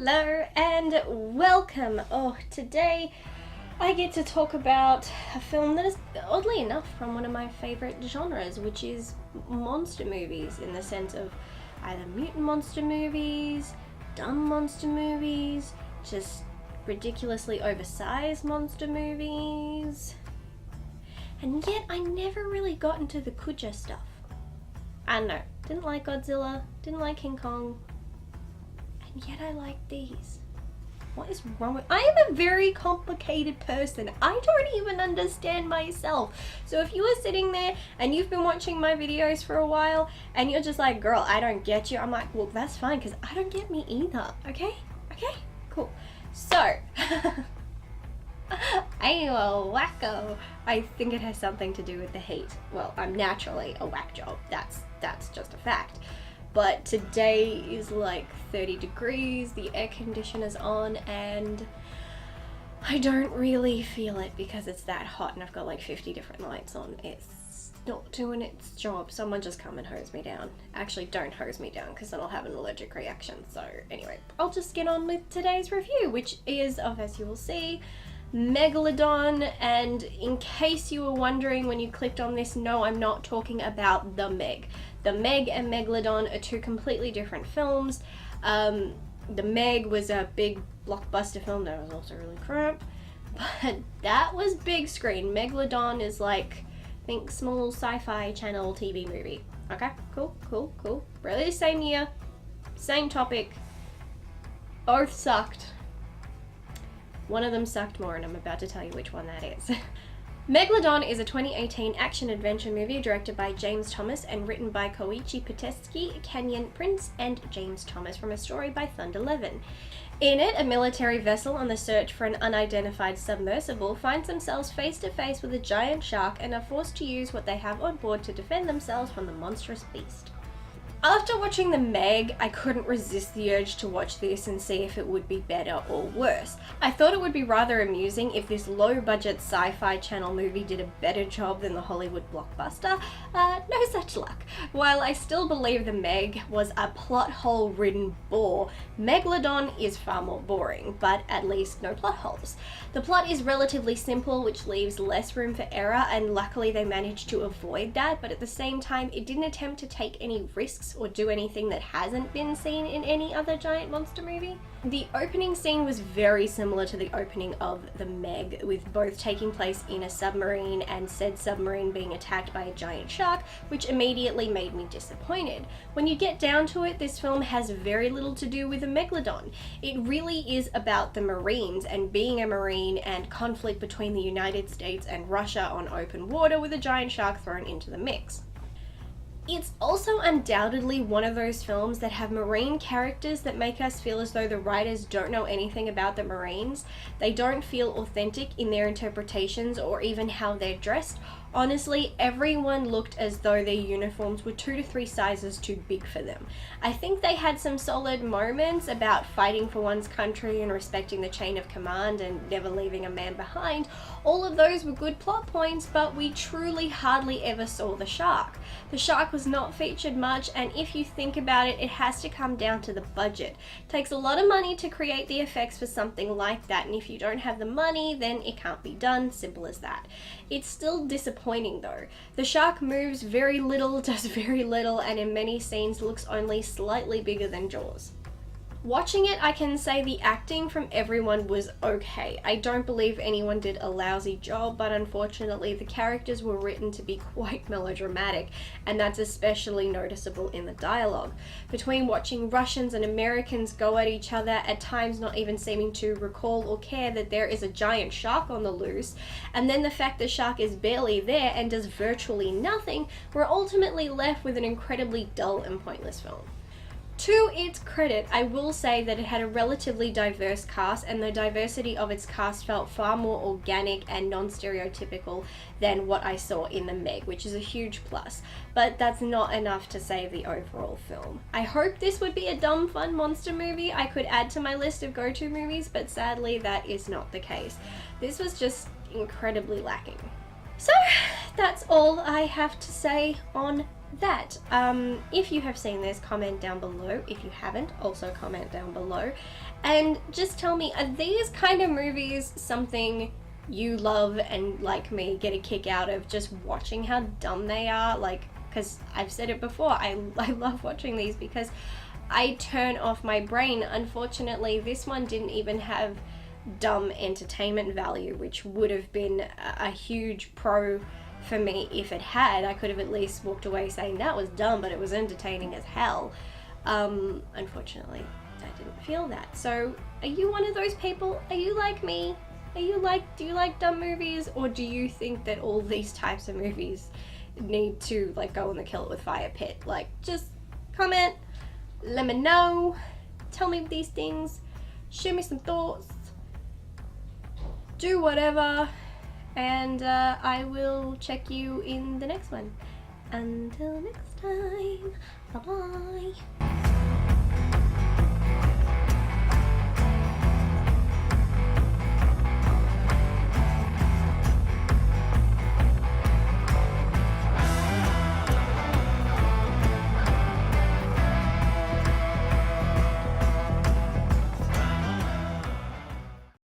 Hello and welcome. Today I get to talk about a film that is, oddly enough, from one of my favourite genres, which is monster movies, in the sense of either mutant monster movies, dumb monster movies, just ridiculously oversized monster movies. And yet I never really got into the Kuja stuff. I don't know, didn't like Godzilla, didn't like King Kong, and yet I like these. What is wrong with... I am a very complicated person. I don't even understand myself. So if you are sitting there and you've been watching my videos for a while and you're just like, girl, I don't get you, I'm like, well, that's fine, because I don't get me either, okay? Okay? Cool. So, I am a wacko. I think it has something to do with the heat. Well, I'm naturally a whack job. That's just a fact. But today is like 30 degrees, the air conditioner's on, and I don't really feel it because it's that hot and I've got like 50 different lights on. It's not doing its job. Someone just come and hose me down. Actually, don't hose me down because then I'll have an allergic reaction. So anyway, I'll just get on with today's review, which is, as you will see, Megalodon. And in case you were wondering when you clicked on this, no, I'm not talking about The Meg. The Meg and Megalodon are two completely different films. The Meg was a big blockbuster film that was also really crap, but that was big screen. Megalodon is like, think small sci-fi channel TV movie. Okay, cool. Really the same year, same topic, both sucked. One of them sucked more, and I'm about to tell you which one that is. Megalodon is a 2018 action-adventure movie directed by James Thomas and written by Koichi Potetsky, Kenyon Prince, and James Thomas from a story by Thunder Levin. In it, a military vessel on the search for an unidentified submersible finds themselves face to face with a giant shark and are forced to use what they have on board to defend themselves from the monstrous beast. After watching The Meg, I couldn't resist the urge to watch this and see if it would be better or worse. I thought it would be rather amusing if this low-budget sci-fi channel movie did a better job than the Hollywood blockbuster. No such luck. While I still believe The Meg was a plot hole-ridden bore, Megalodon is far more boring, but at least no plot holes. The plot is relatively simple, which leaves less room for error, and luckily they managed to avoid that, but at the same time, it didn't attempt to take any risks or do anything that hasn't been seen in any other giant monster movie. The opening scene was very similar to the opening of The Meg, with both taking place in a submarine and said submarine being attacked by a giant shark, which immediately made me disappointed. When you get down to it, this film has very little to do with a Megalodon. It really is about the Marines and being a Marine and conflict between the United States and Russia on open water with a giant shark thrown into the mix. It's also undoubtedly one of those films that have Marine characters that make us feel as though the writers don't know anything about the Marines. They don't feel authentic in their interpretations or even how they're dressed. Honestly, everyone looked as though their uniforms were 2 to 3 sizes too big for them. I think they had some solid moments about fighting for one's country and respecting the chain of command and never leaving a man behind. All of those were good plot points, but we truly hardly ever saw the shark. The shark was not featured much, and if you think about it, it has to come down to the budget. It takes a lot of money to create the effects for something like that, and if you don't have the money, then it can't be done. Simple as that. It's still disappointing though. The shark moves very little, does very little, and in many scenes looks only slightly bigger than Jaws. Watching it, I can say the acting from everyone was okay. I don't believe anyone did a lousy job, but unfortunately the characters were written to be quite melodramatic, and that's especially noticeable in the dialogue. Between watching Russians and Americans go at each other, at times not even seeming to recall or care that there is a giant shark on the loose, and then the fact the shark is barely there and does virtually nothing, we're ultimately left with an incredibly dull and pointless film. To its credit, I will say that it had a relatively diverse cast, and the diversity of its cast felt far more organic and non-stereotypical than what I saw in The Meg, which is a huge plus, but that's not enough to save the overall film. I hoped this would be a dumb, fun monster movie I could add to my list of go-to movies, but sadly that is not the case. This was just incredibly lacking. So, that's all I have to say on that. If you have seen this, comment down below. If you haven't, also comment down below. And just tell me, are these kind of movies something you love and, like me, get a kick out of just watching how dumb they are? Like, because I've said it before, I love watching these because I turn off my brain. Unfortunately, this one didn't even have dumb entertainment value, which would have been a huge pro for me if it had. I could have at least walked away saying that was dumb, but it was entertaining as hell. Unfortunately, I didn't feel that. So, are you one of those people? Are you like me? Do you like dumb movies, or do you think that all these types of movies need to like go in the kill it with fire pit? Like, just comment, let me know, tell me these things, share me some thoughts, do whatever, and I will check you in the next one. Until next time, bye bye.